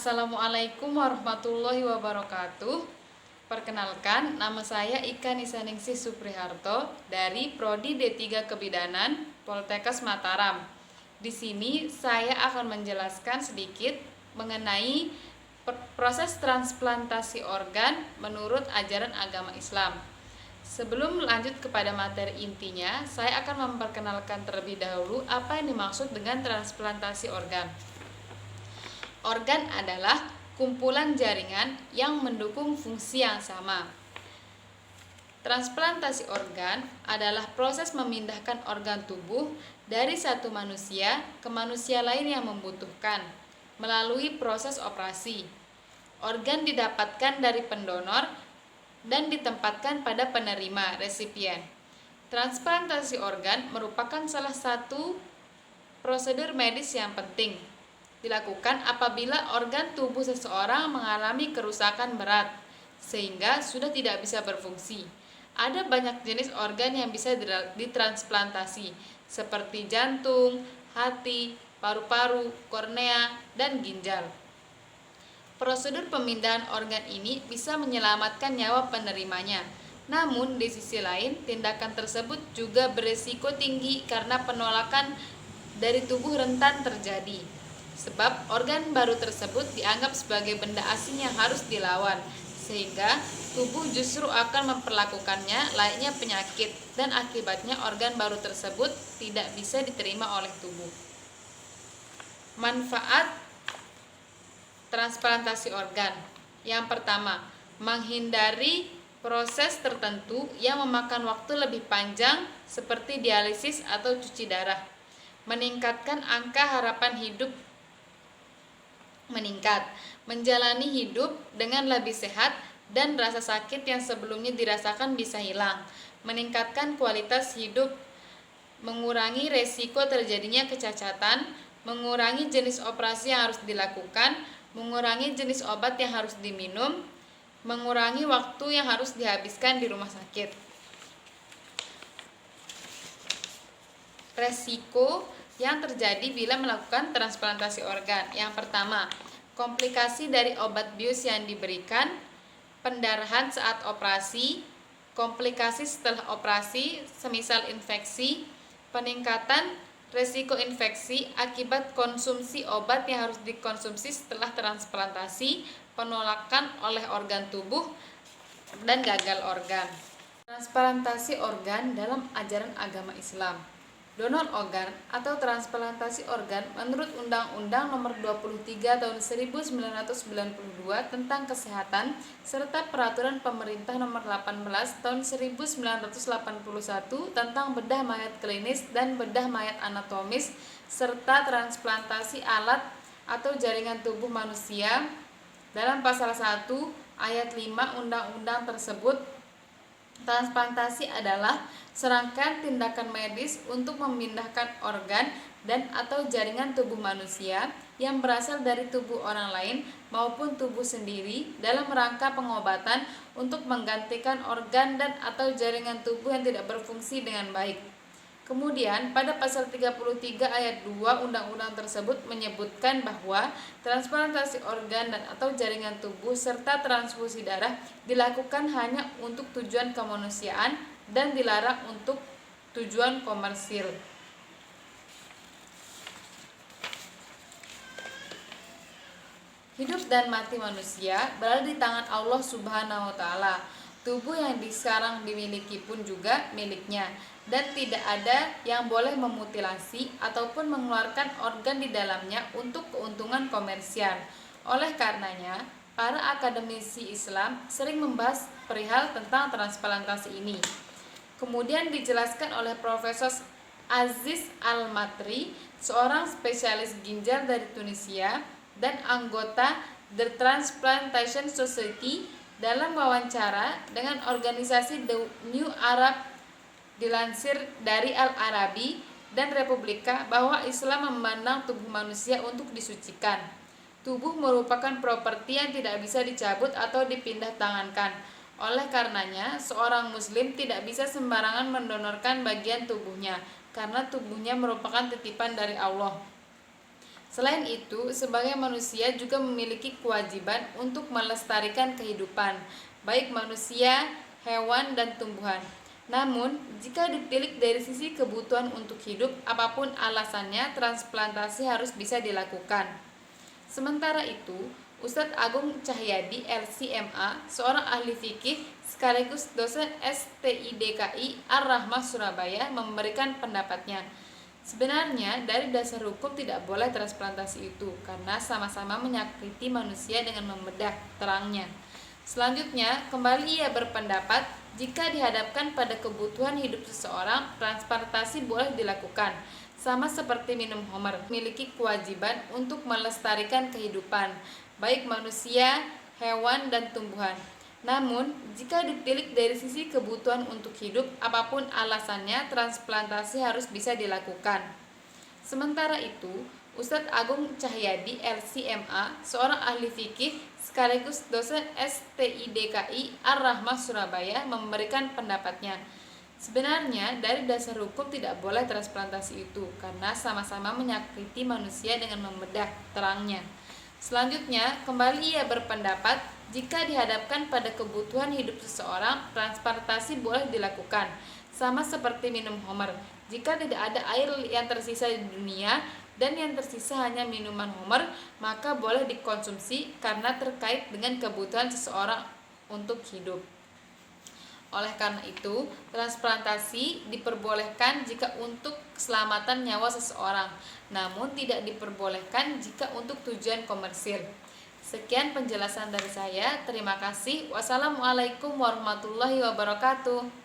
Assalamualaikum warahmatullahi wabarakatuh. Perkenalkan, nama saya Ika Nisaningsih Supriharto dari Prodi D3 Kebidanan Poltekkes Mataram. Di sini saya akan menjelaskan sedikit mengenai proses transplantasi organ menurut ajaran agama Islam. Sebelum lanjut kepada materi intinya, saya akan memperkenalkan terlebih dahulu apa yang dimaksud dengan transplantasi organ. Organ adalah kumpulan jaringan yang mendukung fungsi yang sama. Transplantasi organ adalah proses memindahkan organ tubuh dari satu manusia ke manusia lain yang membutuhkan melalui proses operasi. Organ didapatkan dari pendonor dan ditempatkan pada penerima resipien. Transplantasi organ merupakan salah satu prosedur medis yang penting dilakukan apabila organ tubuh seseorang mengalami kerusakan berat sehingga sudah tidak bisa berfungsi. Ada banyak jenis organ yang bisa ditransplantasi seperti jantung, hati, paru-paru, kornea, dan ginjal. Prosedur pemindahan organ ini bisa menyelamatkan nyawa penerimanya. Namun di sisi lain, tindakan tersebut juga beresiko tinggi karena penolakan dari tubuh rentan terjadi. Sebab organ baru tersebut dianggap sebagai benda asing yang harus dilawan, sehingga tubuh justru akan memperlakukannya layaknya penyakit dan akibatnya organ baru tersebut tidak bisa diterima oleh tubuh. Manfaat transplantasi organ. Yang pertama, menghindari proses tertentu yang memakan waktu lebih panjang seperti dialisis atau cuci darah. Meningkatkan angka harapan hidup meningkat, menjalani hidup dengan lebih sehat dan rasa sakit yang sebelumnya dirasakan bisa hilang, meningkatkan kualitas hidup, mengurangi resiko terjadinya kecacatan, mengurangi jenis operasi yang harus dilakukan, mengurangi jenis obat yang harus diminum, mengurangi waktu yang harus dihabiskan di rumah sakit. Resiko yang terjadi bila melakukan transplantasi organ. Yang pertama, komplikasi dari obat bius yang diberikan, pendarahan saat operasi, komplikasi setelah operasi semisal infeksi, peningkatan resiko infeksi akibat konsumsi obat yang harus dikonsumsi setelah transplantasi, penolakan oleh organ tubuh, dan gagal organ. Transplantasi organ dalam ajaran agama Islam. Donor organ atau transplantasi organ menurut Undang-Undang Nomor 23 Tahun 1992 tentang Kesehatan serta Peraturan Pemerintah Nomor 18 Tahun 1981 tentang bedah mayat klinis dan bedah mayat anatomis serta transplantasi alat atau jaringan tubuh manusia. Dalam pasal 1 ayat 5 undang-undang tersebut, transplantasi adalah serangkaian tindakan medis untuk memindahkan organ dan atau jaringan tubuh manusia yang berasal dari tubuh orang lain maupun tubuh sendiri dalam rangka pengobatan untuk menggantikan organ dan atau jaringan tubuh yang tidak berfungsi dengan baik. Kemudian pada pasal 33 ayat 2 undang-undang tersebut menyebutkan bahwa transplantasi organ dan atau jaringan tubuh serta transfusi darah dilakukan hanya untuk tujuan kemanusiaan dan dilarang untuk tujuan komersil. Hidup dan mati manusia berada di tangan Allah Subhanahu wa taala. Tubuh yang sekarang dimiliki pun juga miliknya, dan tidak ada yang boleh memutilasi ataupun mengeluarkan organ di dalamnya untuk keuntungan komersial. Oleh karenanya, para akademisi Islam sering membahas perihal tentang transplantasi ini. Kemudian dijelaskan oleh Profesor Aziz Al-Matri, seorang spesialis ginjal dari Tunisia dan anggota The Transplantation Society, dalam wawancara dengan organisasi The New Arab dilansir dari Al-Arabi dan Republika bahwa Islam memandang tubuh manusia untuk disucikan. Tubuh merupakan properti yang tidak bisa dicabut atau dipindah tangankan. Oleh karenanya, seorang muslim tidak bisa sembarangan mendonorkan bagian tubuhnya, karena tubuhnya merupakan titipan dari Allah. Selain itu, sebagai manusia juga memiliki kewajiban untuk melestarikan kehidupan, baik manusia, hewan, dan tumbuhan. Namun, jika ditilik dari sisi kebutuhan untuk hidup, apapun alasannya, transplantasi harus bisa dilakukan. Sementara itu, Ustadz Agung Cahyadi LCMA, seorang ahli fikih sekaligus dosen STIDKI Ar-Rahmah Surabaya, memberikan pendapatnya. Sebenarnya dari dasar hukum tidak boleh transplantasi itu karena sama-sama menyakiti manusia dengan membedah terangnya. Selanjutnya, kembali ia berpendapat jika dihadapkan pada kebutuhan hidup seseorang, transplantasi boleh dilakukan. Sama seperti minum homer, memiliki kewajiban untuk melestarikan kehidupan, baik manusia, hewan, dan tumbuhan. Namun, jika ditilik dari sisi kebutuhan untuk hidup, apapun alasannya, transplantasi harus bisa dilakukan. Sementara itu, Ustadz Agung Cahyadi LCMA, seorang ahli fikih sekaligus dosen STIDKI Ar-Rahmah Surabaya, memberikan pendapatnya. Sebenarnya dari dasar hukum tidak boleh transplantasi itu karena sama-sama menyakiti manusia dengan membedah terangnya. Selanjutnya, kembali ia berpendapat jika dihadapkan pada kebutuhan hidup seseorang, transplantasi boleh dilakukan. Sama seperti minum homer, jika tidak ada air yang tersisa di dunia dan yang tersisa hanya minuman homer, maka boleh dikonsumsi karena terkait dengan kebutuhan seseorang untuk hidup. Oleh karena itu, transplantasi diperbolehkan jika untuk keselamatan nyawa seseorang, namun tidak diperbolehkan jika untuk tujuan komersil. Sekian penjelasan dari saya. Terima kasih. Wassalamualaikum warahmatullahi wabarakatuh.